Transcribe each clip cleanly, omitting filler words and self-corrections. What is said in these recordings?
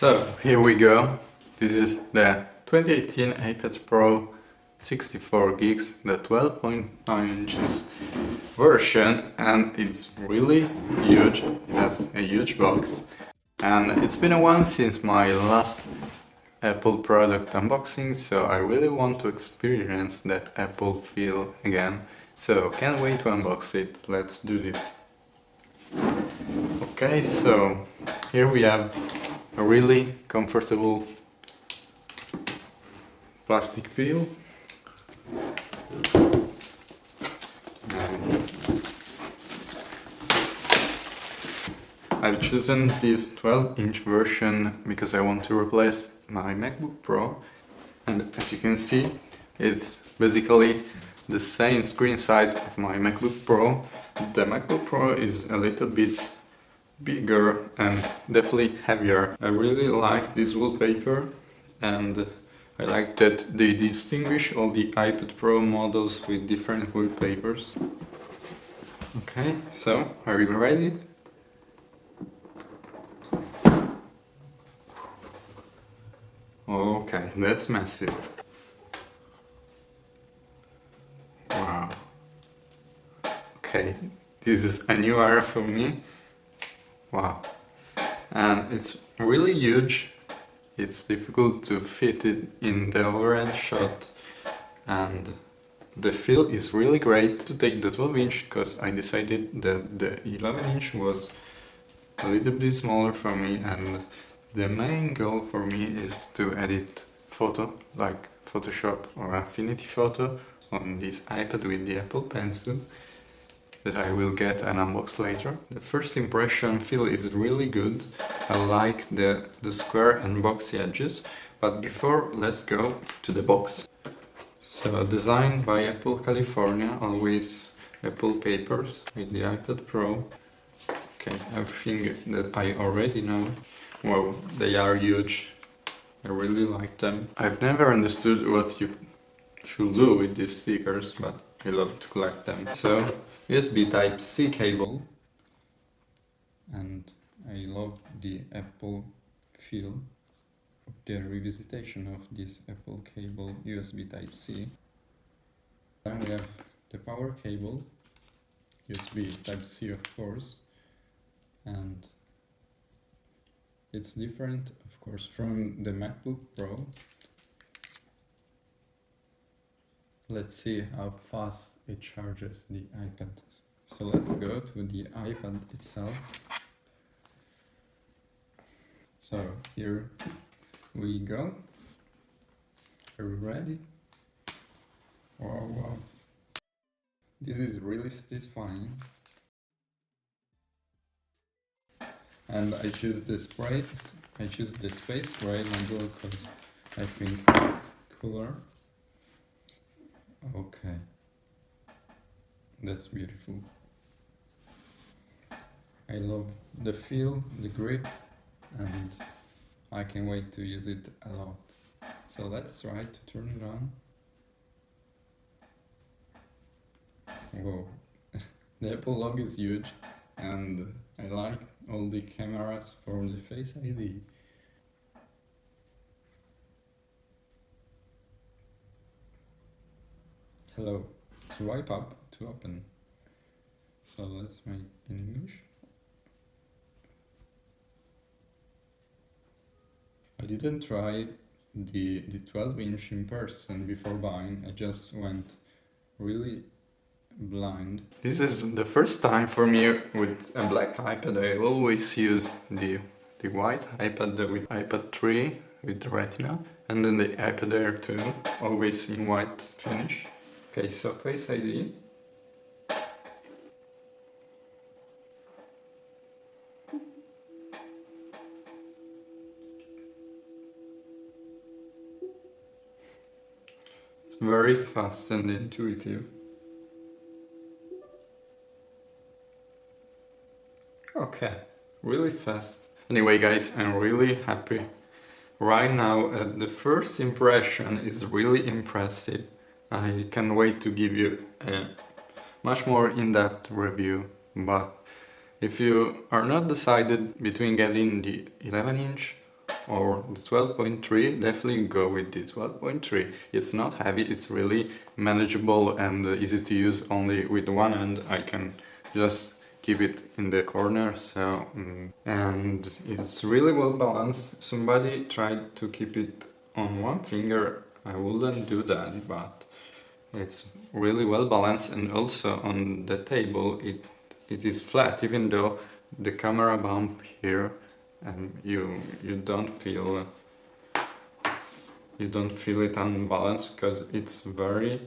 So here we go. This is the 2018 iPad Pro 64 gigs, the 12.9 inches version, and it's really huge. It has a huge box, and it's been a while since my last Apple product unboxing, so I really want to experience that Apple feel again. So can't wait to unbox it. Let's do this. Okay, so here we have a really comfortable plastic feel. I've chosen this 12-inch version because I want to replace my MacBook Pro, and as you can see, it's basically the same screen size of my MacBook Pro. The MacBook Pro is a little bit bigger and definitely heavier. I really like this wallpaper, and I like that they distinguish all the iPad Pro models with different wallpapers. Okay, so are you ready? Okay, that's massive. Wow. Okay, this is a new era for me. Wow. And it's really huge. It's difficult to fit it in the overhead shot, and the feel is really great. To take the 12-inch because I decided that the 11-inch was a little bit smaller for me, and the main goal for me is to edit photo like Photoshop or Affinity Photo on this iPad with the Apple Pencil that I will get and unbox later. The first impression feel is really good. I like the square and boxy edges, but before, let's go to the box. So designed by Apple California, all with Apple papers, with the iPad Pro. Okay, everything that I already know. Wow, they are huge. I really like them. I've never understood what you should do with these stickers, but I love to collect them. So, USB Type-C cable, and I love the Apple feel of the revisitation of this Apple cable USB Type-C. Then we have the power cable, USB Type-C of course, and it's different of course from the MacBook Pro. Let's see how fast it charges the iPad. So let's go to the iPad itself. So here we go. Are you ready? Wow, wow. This is really satisfying. And I choose the space gray model because I think it's cooler. Okay, that's beautiful. I love the feel, the grip, and I can wait to use it a lot. So let's try to turn it on. Whoa, the Apple logo is huge, and I like all the cameras for the Face ID. Hello, swipe up to open. So let's make in English. I didn't try the 12-inch in person before buying. I just went really blind. This is the first time for me with a black iPad. I always use the white iPad with iPad 3 with the Retina, and then the iPad Air 2, always in white finish. Okay, so Face ID. It's very fast and intuitive. Okay, really fast. Anyway guys, I'm really happy. Right now, the first impression is really impressive. I can't wait to give you a much more in-depth review, but if you are not decided between getting the 11-inch or the 12.3, definitely go with the 12.3. It's not heavy, it's really manageable and easy to use. Only with one hand I can just keep it in the corner, so and it's really well balanced. Somebody tried to keep it on one finger. I wouldn't do that, but it's really well balanced, and also on the table it is flat, even though the camera bump here, and you don't feel it unbalanced because it's very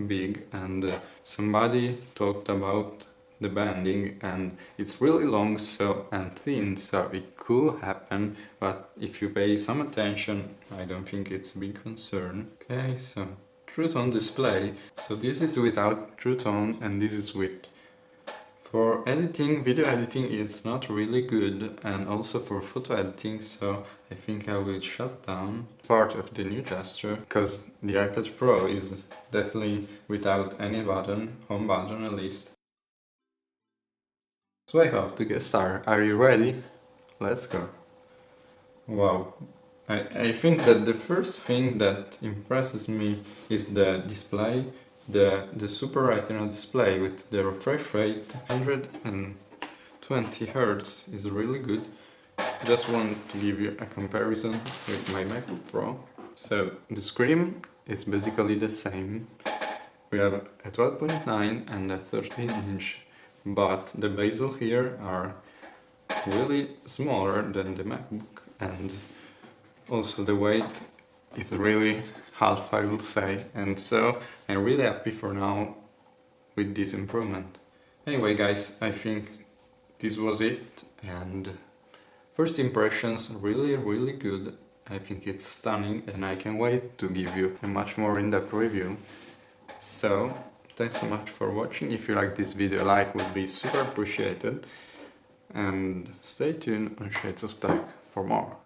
big. And somebody talked about the banding, and it's really long and thin, so it could happen, but if you pay some attention I don't think it's a big concern. Okay, so True Tone display. So this is without True Tone and this is with. For editing, video editing, it's not really good, and also for photo editing, so I think I will shut down part of the new gesture, because the iPad Pro is definitely without any button, home button at least. So I hope to get started. Are you ready? Let's go. Wow. I think that the first thing that impresses me is the display. The Super Retina display with the refresh rate 120 Hz is really good. Just want to give you a comparison with my MacBook Pro. So the screen is basically the same. We have a 12.9 and a 13-inch, but the bezel here are really smaller than the MacBook, and also the weight is really half, I will say, and so I'm really happy for now with this improvement. Anyway guys, I think this was it, and first impressions really good. I think it's stunning and I can't wait to give you a much more in-depth review. So thanks so much for watching. If you like this video, a like would be super appreciated, and stay tuned on Shades of Tech for more.